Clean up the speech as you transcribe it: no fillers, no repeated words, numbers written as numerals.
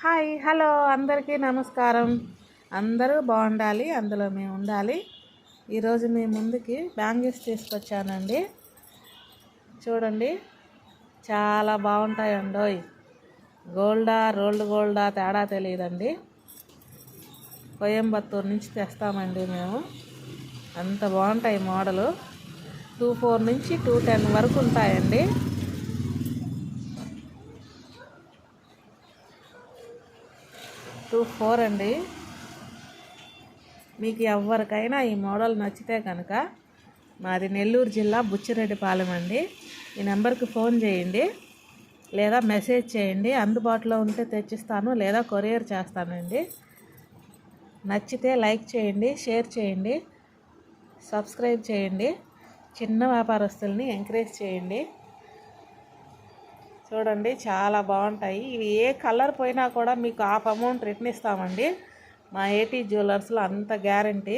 Hi hello అందరికీ నమస్కారం. అందరూ బాగుండాలి, అందులో మేము ఉండాలి. ఈరోజు మీ ముందుకి బ్యాంగిల్స్ తీసుకొచ్చానండి. చూడండి, చాలా బాగుంటాయండోయ్. గోల్డా రోల్డ్ గోల్డా తేడా తెలియదండి. కోయంబత్తూరు నుంచి తెస్తామండి మేము. అంత బాగుంటాయి మోడలు. 24 నుంచి 210 వరకు ఉంటాయండి. 24 అండి. మీకు ఎవరికైనా ఈ మోడల్ నచ్చితే కనుక మాది నెల్లూరు జిల్లా బుచ్చిరెడ్డిపాలెం అండి. ఈ నెంబర్కి ఫోన్ చేయండి లేదా మెసేజ్ చేయండి. అందుబాటులో ఉంటే తెచ్చిస్తాను లేదా కొరియర్ చేస్తానండి. నచ్చితే లైక్ చేయండి, షేర్ చేయండి, సబ్స్క్రైబ్ చేయండి. చిన్న వ్యాపారస్తుల్ని ఎంకరేజ్ చేయండి. చూడండి, చాలా బాగుంటాయి. ఇవి ఏ కలర్ పోయినా కూడా మీకు హాఫ్ అమౌంట్ రిటర్న్ ఇస్తామండి. మా ఏటీ జ్యువెలర్స్లో అంత గ్యారంటీ.